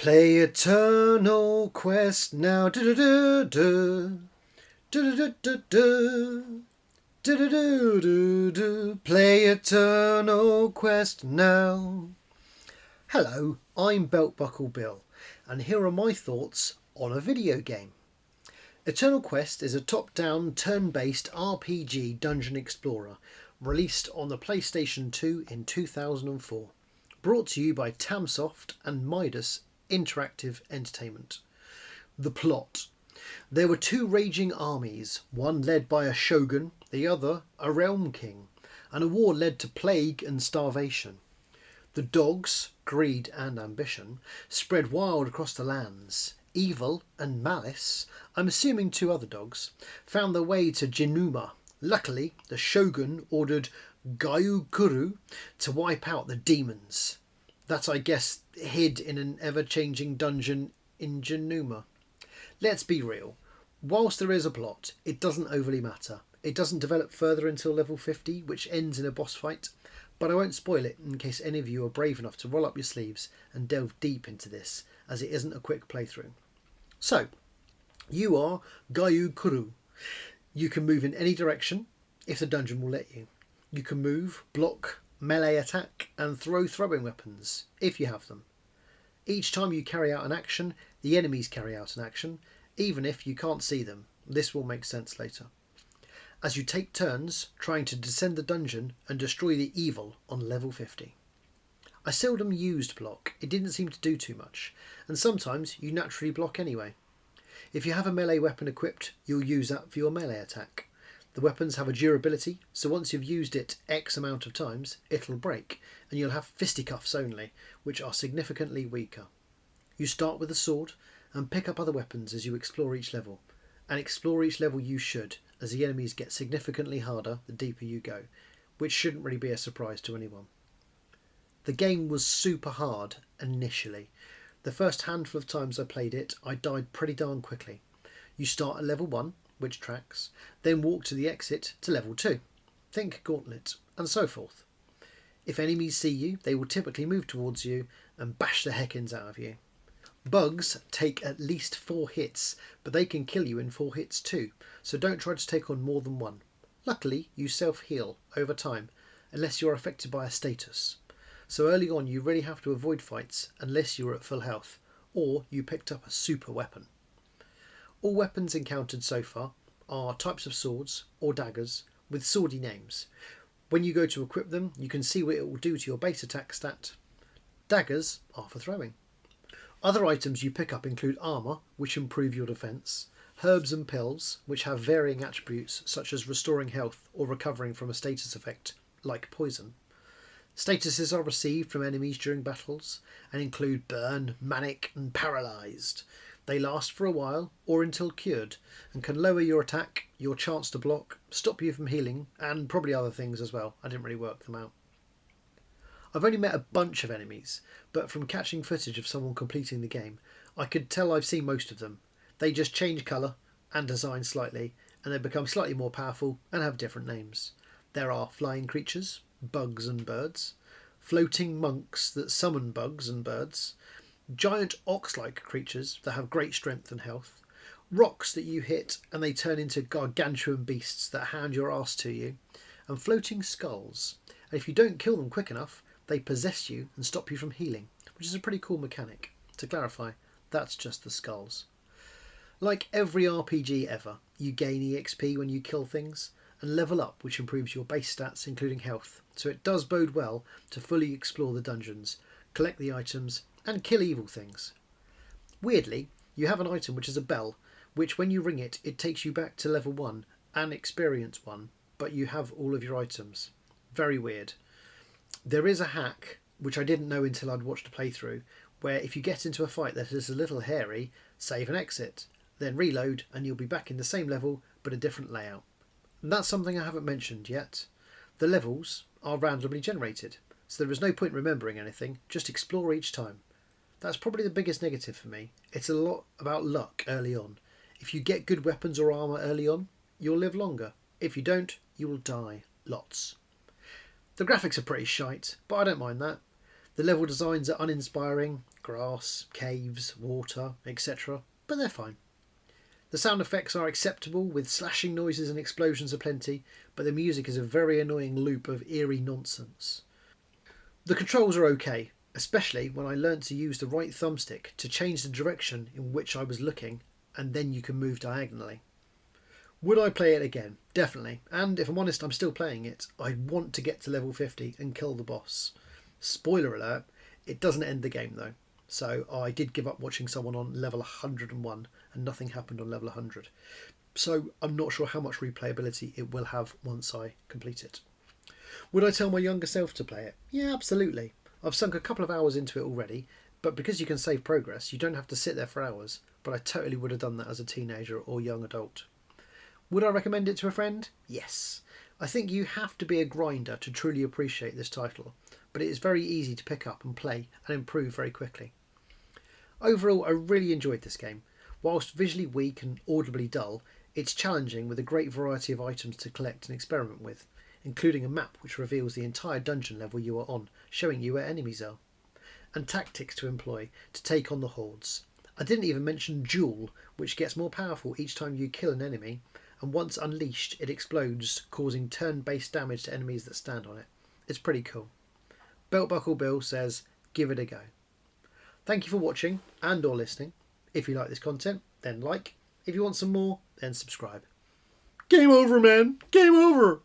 Play Eternal Quest now. Do-do-do-do. Do-do-do-do-do. Do-do-do-do-do. Play Eternal Quest now. Hello, I'm Belt Buckle Bill, and here are my thoughts on a video game. Eternal Quest is a top-down, turn-based RPG dungeon explorer released on the PlayStation 2 in 2004. Brought to you by Tamsoft and Midas Interactive Entertainment. The plot. There were two raging armies, one led by a shogun, the other a realm king, and a war led to plague and starvation. The dogs, greed and ambition, spread wild across the lands. Evil and malice, I'm assuming two other dogs, found their way to Jinuma. Luckily, the shogun ordered Gyukuru to wipe out the demons. That, I guess, hid in an ever-changing dungeon in Jinuma. Let's be real. Whilst there is a plot, it doesn't overly matter. It doesn't develop further until level 50, which ends in a boss fight. But I won't spoil it in case any of you are brave enough to roll up your sleeves and delve deep into this, as it isn't a quick playthrough. So, you are Gyukuru. You can move in any direction, if the dungeon will let you. You can move, block, melee attack, and throw throwing weapons, if you have them. Each time you carry out an action, the enemies carry out an action, even if you can't see them. This will make sense later. As you take turns trying to descend the dungeon and destroy the evil on level 50. I seldom used block, it didn't seem to do too much, and sometimes you naturally block anyway. If you have a melee weapon equipped, you'll use that for your melee attack. The weapons have a durability, so once you've used it X amount of times, it'll break, and you'll have fisticuffs only, which are significantly weaker. You start with a sword, and pick up other weapons as you explore each level. And explore each level you should, as the enemies get significantly harder the deeper you go, which shouldn't really be a surprise to anyone. The game was super hard initially. The first handful of times I played it, I died pretty darn quickly. You start at level 1, which tracks, then walk to the exit to level 2. Think gauntlet, and so forth. If enemies see you, they will typically move towards you and bash the heckins out of you. Bugs take at least 4 hits, but they can kill you in 4 hits too, so don't try to take on more than one. Luckily, you self-heal over time, unless you're affected by a status. So early on you really have to avoid fights unless you're at full health, or you picked up a super weapon. All weapons encountered so far are types of swords or daggers with swordy names. When you go to equip them, you can see what it will do to your base attack stat. Daggers are for throwing. Other items you pick up include armour, which improve your defence, herbs and pills, which have varying attributes such as restoring health or recovering from a status effect, like poison. Statuses are received from enemies during battles and include burn, manic and paralysed. They last for a while or until cured and can lower your attack, your chance to block, stop you from healing and probably other things as well. I didn't really work them out. I've only met a bunch of enemies, but from catching footage of someone completing the game, I could tell I've seen most of them. They just change colour and design slightly, and they become slightly more powerful and have different names. There are flying creatures, bugs and birds, floating monks that summon bugs and birds, giant ox-like creatures that have great strength and health, rocks that you hit and they turn into gargantuan beasts that hand your ass to you, and floating skulls. And if you don't kill them quick enough, they possess you and stop you from healing, which is a pretty cool mechanic. To clarify, that's just the skulls. Like every RPG ever, you gain EXP when you kill things, and level up, which improves your base stats including health, so it does bode well to fully explore the dungeons, collect the items, and kill evil things. Weirdly, you have an item which is a bell, which when you ring it, it takes you back to level 1 and experience 1, but you have all of your items. Very weird. There is a hack, which I didn't know until I'd watched a playthrough, where if you get into a fight that is a little hairy, save and exit, then reload and you'll be back in the same level but a different layout. And that's something I haven't mentioned yet. The levels are randomly generated, so there is no point remembering anything, just explore each time. That's probably the biggest negative for me. It's a lot about luck early on. If you get good weapons or armour early on, you'll live longer. If you don't, you will die. Lots. The graphics are pretty shite, but I don't mind that. The level designs are uninspiring, grass, caves, water, etc., but they're fine. The sound effects are acceptable, with slashing noises and explosions aplenty, but the music is a very annoying loop of eerie nonsense. The controls are okay, especially when I learnt to use the right thumbstick to change the direction in which I was looking, and then you can move diagonally. Would I play it again? Definitely, and if I'm honest, I'm still playing it. I want to get to level 50 and kill the boss. Spoiler alert, it doesn't end the game though. So I did give up watching someone on level 101 and nothing happened on level 100. So I'm not sure how much replayability it will have once I complete it. Would I tell my younger self to play it? Yeah, absolutely. I've sunk a couple of hours into it already, but because you can save progress, you don't have to sit there for hours. But I totally would have done that as a teenager or young adult. Would I recommend it to a friend? Yes. I think you have to be a grinder to truly appreciate this title, but it is very easy to pick up and play and improve very quickly. Overall, I really enjoyed this game. Whilst visually weak and audibly dull, it's challenging with a great variety of items to collect and experiment with, including a map which reveals the entire dungeon level you are on, showing you where enemies are, and tactics to employ to take on the hordes. I didn't even mention Duel, which gets more powerful each time you kill an enemy, and once unleashed it explodes, causing turn-based damage to enemies that stand on it. It's pretty cool. Belt Buckle Bill says, give it a go. Thank you for watching and or listening. If you like this content, then like. If you want some more, then subscribe. Game over, man. Game over.